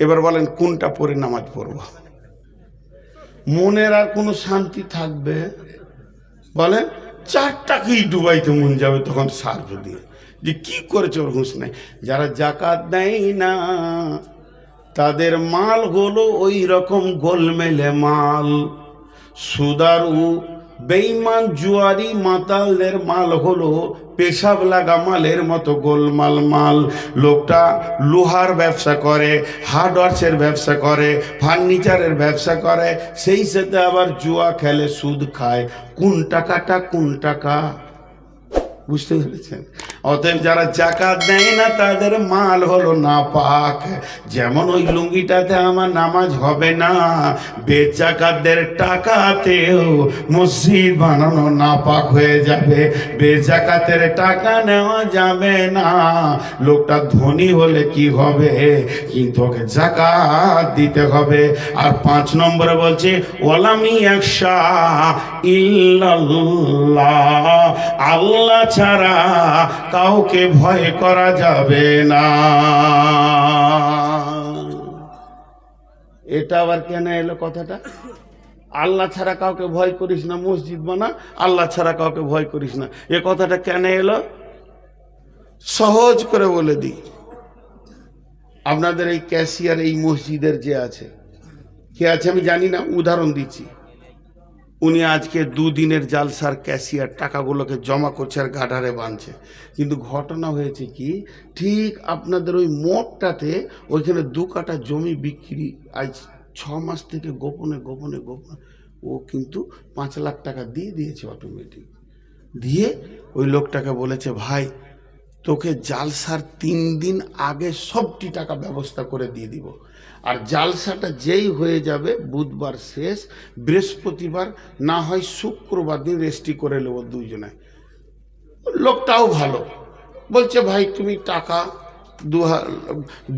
এবার বলেন কোনটা পরে নামাজ পড়ব? মনের আর কোনো শান্তি থাকবে? বলেন 4টাকেই ডুবাইতে মন যাবে তখন সার্ভ দিয়ে, যে কি করেছে ওর হুঁশ নাই। যারা যাকাত দেয় না তাদের মাল হলো ওই রকম গোলমেলে মাল। সুদারু বেঈমান জুয়ারি মাতালদের মাল হলো পেশাব লাগা মালের মতো গোলমাল মাল। লোকটা লোহার ব্যবসা করে, হার্ডওয়ার্সের ব্যবসা করে, ফার্নিচারের ব্যবসা করে, সেই সাথে আবার জুয়া খেলে, সুদ খায়। কোন টাকাটা কোন টাকা? বুঝতে পেরেছেন? অতএব যারা যাকাত দেয় না তাদের মাল হলো নাপাক। যেমন ওই লুঙ্গিটাতে আমার নামাজ হবে না, বেজাকাতদের টাকাতেও মসজিদ বানানো নাপাক হয়ে যাবে। বেজাকাতের টাকা নেওয়া যাবে না। লোকটা ধনী হলে কি হবে, কিন্তু ওকে যাকাত দিতে হবে। আর 5 নম্বরে বলছে ওয়ালামি ইয়াখশা ইল্লাল্লাহ, আল্লাহ ছাড়া কাউকে ভয় করা যাবে না। এটা আবার কেন এলো কথাটা? আল্লাহ ছাড়া কাউকে ভয় করিস না, মসজিদ বানা, আল্লাহ ছাড়া কাউকে ভয় করিস না, এ কথাটা কেন এলো? সহজ করে বলে দিই। আপনাদের এই ক্যাশিয়ার এই মসজিদের যে আছে, কে আছে আমি জানি না, উদাহরণ দিচ্ছি। উনি আজকে 2 দিনের জালসার ক্যাশিয়ার, টাকাগুলোকে জমা করছে আর গাডারে বাঁধছে। কিন্তু ঘটনা হয়েছে কি, ঠিক আপনাদের ওই মোড়টাতে ওইখানে 2 কাঠা জমি বিক্রি আজ 6 মাস থেকে গোপনে গোপনে গোপনে ও কিন্তু 5 লাখ টাকা দিয়ে দিয়েছে অটোমেটিক। দিয়ে ওই লোকটাকে বলেছে, ভাই তোকে জালসার 3 দিন আগে সবটি টাকা ব্যবস্থা করে দিয়ে দিব। আর জালসাটা যেই হয়ে যাবে বুধবার শেষ, বৃহস্পতিবার না হয় শুক্রবার দিন রেস্টি করে নেব দুইজনে। লোকটাও ভালো, বলছে ভাই তুমি টাকা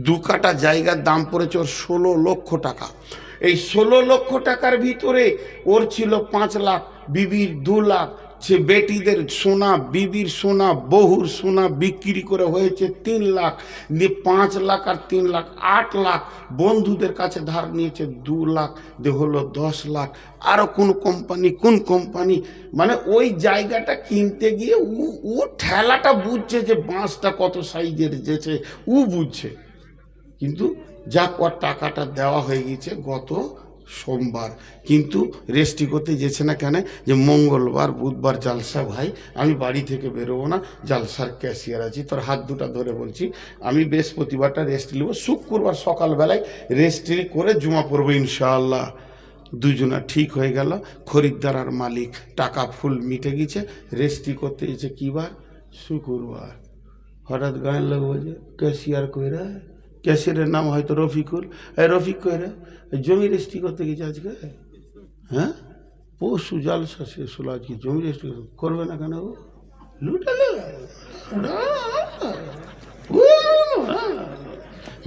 দু কাটা জায়গার দাম পড়েছে ওর 16 লক্ষ টাকা। এই 16 লক্ষ টাকার ভিতরে ওর ছিল 5 লাখ, বিবির 2 লাখ, সে বেটিদের সোনা, বিবির সোনা, বহুর সোনা বিক্রি করে হয়েছে 3 লাখ, দিয়ে 5 লাখ আর 3 লাখ 8 লাখ, বন্ধুদের কাছে ধার নিয়েছে 2 লাখ, দিয়ে হলো 10 লাখ। আরও কোন কোম্পানি মানে ওই জায়গাটা কিনতে গিয়ে ও ঠেলাটা বুঝছে যে বাঁশটা কত সাইজের যেছে, ও বুঝছে। কিন্তু যাক ওর টাকাটা দেওয়া হয়ে গেছে গত সোমবার, কিন্তু রেস্টি করতে যেছে না কেন, যে মঙ্গলবার বুধবার জালসা ভাই, আমি বাড়ি থেকে বেরোবো না, জালসার ক্যাশিয়ার আছি, তোর হাত দুটা ধরে বলছি, আমি বৃহস্পতিবারটা রেস্ট নেবো, শুক্রবার সকালবেলায় রেস্টি করে জমা পড়বো ইনশাআল্লাহ। দুজনা ঠিক হয়ে গেল, খরিদ্দার আর মালিক টাকা ফুল মিটে গেছে। রেস্টি করতে গেছে কী বার? শুক্রবার। হঠাৎ গায়ের লোক বলছে ক্যাশিয়ার কইরা, ক্যাশিয়ারের নাম হয়তো রফিকুল, রফিক কইরা জমি রেস্টি করতে গেছে আজকে। হ্যাঁ, পশু জালসা শেষ হলো, আজকে জমি রেস্টি করবে না কেন? ও লুটালে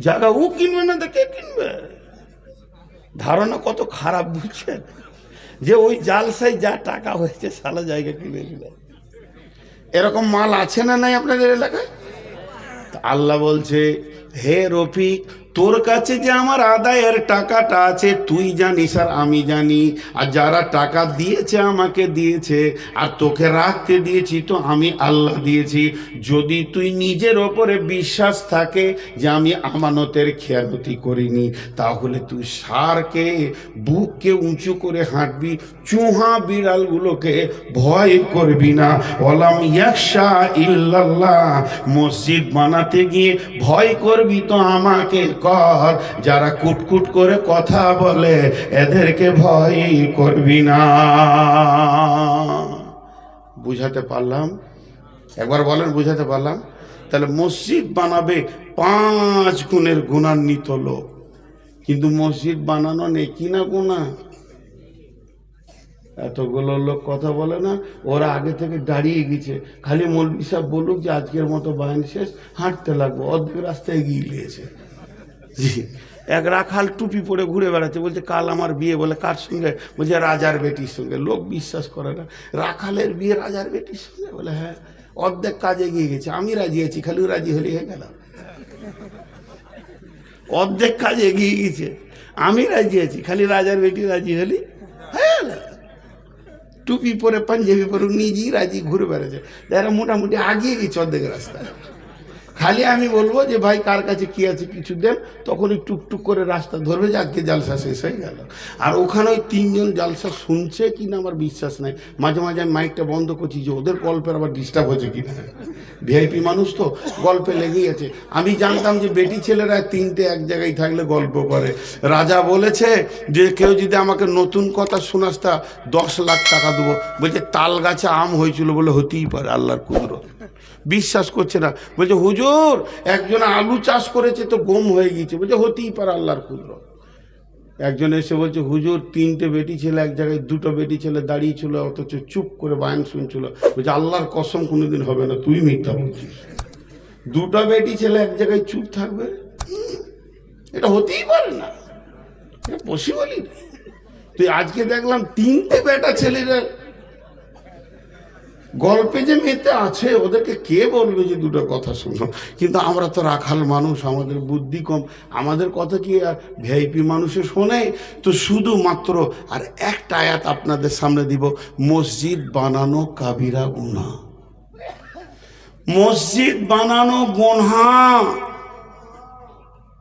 জায়গা ও কিনবে না তো কে কিনবে? ধারণা কত খারাপ বুঝছেন, যে ওই জালসায় যা টাকা হয়েছে সালা জায়গা কিনে নিল। এরকম মাল আছে না নাই আপনাদের এলাকায়? আল্লাহ বলছে, হে রফিক, তোর কাছে যে আমার আদায়ের টাকাটা আছে তুই জানিস আর আমি জানি, আর যারা টাকা দিয়েছে আমাকে দিয়েছে, আর তোকে রাখতে দিয়েছি তো আমি আল্লাহ দিয়েছি। যদি তুই নিজের ওপরে বিশ্বাস থাকে যে আমি আমানতের খেয়ানতি করিনি, তাহলে তুই সারকে বুককে উঁচু করে হাঁটবি, চুহা বিড়ালগুলোকে ভয় করবি না। ওয়ালাম ইয়াখশা ইল্লাল্লাহ, মসজিদ বানাতে গিয়ে ভয় করবি তো আমাকে কর, যারা কুটকুট করে কথা বলে এদেরকে ভয় করবি না। বুঝাতে পারলাম? একবার বলেন বুঝাতে পারলাম? তাহলে মসজিদ বানাবে 5 গুণের গুণান্বিত লোক, কিন্তু মসজিদ বানানো নেকি না গুনাহ? এতগুলো লোক কথা বলে না, ওরা আগে থেকে দাঁড়িয়ে গেছে, খালি মৌলভী সাহেব বলুক যে আজকের মতো বায়ান শেষ, হাঁটতে লাগবো, অর্ধেক রাস্তায় এগিয়ে গিয়েছে। জি, এক রাখাল টুপি পরে ঘুরে বেড়াচ্ছে, বলছে কাল আমার বিয়ে। বলে কার সঙ্গে? বলছে রাজার বেটির সঙ্গে। লোক বিশ্বাস করে না, রাখালের বিয়ে রাজার বেটির সঙ্গে? বলে হ্যাঁ। অর্ধেক কাজ এগিয়ে গেছে, আমি রাজি আছি, খালি রাজি হলে হয়ে গেল। অর্ধেক কাজ এগিয়ে গেছে, আমি রাজি আছি, খালি রাজার বেটি রাজি হলি হ্যাঁ। টুপি পরে পাঞ্জাবি পরে নিজেই রাজি ঘুরে বেড়াচ্ছে, যারা মোটামুটি আগিয়ে গেছে অর্ধেক রাস্তায়। খালি আমি বলবো যে ভাই কার কাছে কি আছে কিছু দেন, তখনই টুকটুক করে রাস্তা ধরবে যে আজকে জালসা শেষ হয়ে গেল। আর ওখানে ওই 3 জন জালসা শুনছে কিনা আমার বিশ্বাস নাই। মাঝে মাঝে আমি মাইকটা বন্ধ করছি যে ওদের গল্পের আবার ডিস্টার্ব হচ্ছে কিনা। ভিআইপি মানুষ তো গল্পে লেগেই আছে। আমি জানতাম যে বেটি ছেলেরা 3টে এক জায়গায় থাকলে গল্প করে। রাজা বলেছে যে কেউ যদি আমাকে নতুন কথা শোনাস তা 10 লাখ টাকা দেবো। বলছে তাল গাছে আম হয়েছিল, বলে হতেই পারে, আল্লাহর কুদরত। বিশ্বাস করছে না, বলছে হুজুর একজন আলু চাষ করেছে তো গম হয়ে গেছে, বলছে হতেই পারে, আল্লাহর কুদরত। একজন এসে বলছে হুজুর 3টে বেটি ছেলে এক জায়গায়, 2টো বেটি ছেলে দাঁড়িয়ে ছিল, অথচ চুপ করে বায়ান শুনছিল। বলছে আল্লাহর কসম কোনোদিন হবে না, তুই মিথ্যা বলছিস। 2টো বেটি ছেলে এক জায়গায় চুপ থাকবে? এটা হতেই পারে না, এটা পসিবলই না। তুই আজকে দেখলাম 3টে বেটা ছেলেরা গল্পে যে মেতে আছে, ওদেরকে কে বলবে যে 2টো কথা শুনো? কিন্তু আমরা তো রাখাল মানুষ, আমাদের বুদ্ধি কম, আমাদের কথা কি আর ভিআইপি মানুষে শোনে? তো শুধুমাত্র আর একটা আয়াত আপনাদের সামনে দিব, মসজিদ বানানো কাবিরা গুনাহ। মসজিদ বানানো গুনাহ।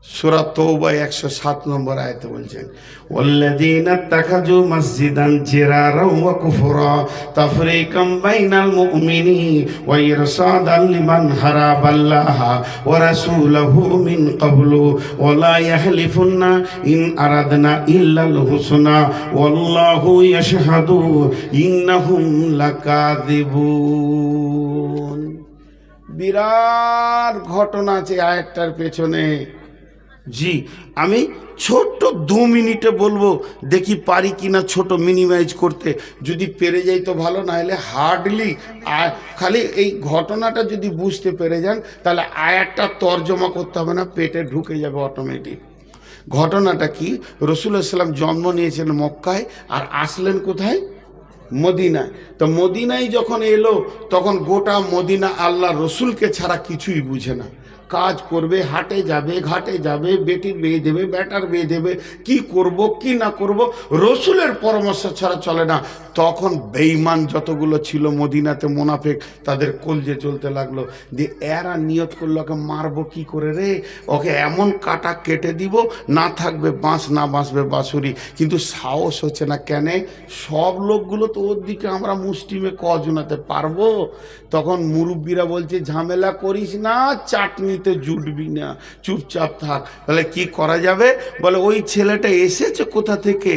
সূরা তওবা 107 নম্বর আয়াতে বলছেন, ওয়াল্লাযীনা ইত্তাখাযু মাসজিদান জিরারাও ওয়া কুফরা তাফরীকাম বাইনাল মুমিনিন ওয়া ইরসাদান লিমান হারাবাল্লাহা ওয়া রাসূলুহু মিন ক্বাবলু ওয়া লা ইয়াহলিফুন্না ইন আরাদনা ইল্লাল হুসনা ওয়াল্লাহু ইয়াশহাদু ইন্নাহুম লাকাযিবুন। বিরাট ঘটনা আছে আয়াতটার পেছনে। জি, আমি ছোট্ট 2 মিনিটে বলবো, দেখি পারি কিনা ছোট মিনিমাইজ করতে। যদি পেরে যাই তো ভালো, না হলে হার্ডলি খালি এই ঘটনাটা যদি বুঝতে পেরে যান, তাহলে আয়াতটা তর্জমা করতে হবে না, পেটে ঢুকে যাবে অটোমেটিক। ঘটনাটা কি, রাসূলুল্লাহ সাল্লাল্লাহু আলাইহি ওয়াসাল্লাম জন্ম নিয়েছেন মক্কায়, আর আসলেন কোথায়? মদিনায়। তো মদিনায় যখন এলো, তখন গোটা মদিনা আল্লাহ রসুলকে ছাড়া কিছুই বুঝে না। কাজ করবে, হাটে যাবে, ঘাটে যাবে, বেটির বিয়ে দেবে, বেটার বিয়ে দেবে, কি করব কি না করব, রসুলের পরামর্শ ছাড়া চলে না। তখন বেঈমান যতগুলো ছিল মদিনাতে, মুনাফিক, তাদের কলজে চলতে লাগলো। দিয়ে এরা নিয়ত করলো, ওকে মারবো কি করে রে, ওকে এমন কাটা কেটে দিব, না থাকবে বাঁশ, না বাঁচবে বাঁশুরি। কিন্তু সাহস হচ্ছে না, কেন? সব লোকগুলো তো ওর দিকে, আমরা মুষ্টিমে কজনাতে পারবো। তখন মুরব্বীরা বলছে, ঝামেলা করিস না, চাটনিতে জুটবি না, চুপচাপ থাক। তাহলে কি করা যাবে? বলে ওই ছেলেটা এসেছে কোথা থেকে,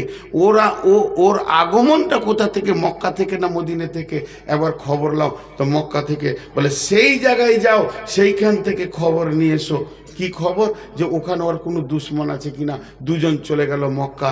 ওর আগমনটা কোথা থেকে, মক্কা থেকে না মদিনা থেকে, একবার খবর লাও। তো মক্কা থেকে। বলে সেই জায়গায় যাও, সেইখান থেকে খবর নিয়ে এসো। কি খবর? যে ওখানে ওর কোনো দুশ্মন আছে কিনা। দুজন চলে গেল মক্কা।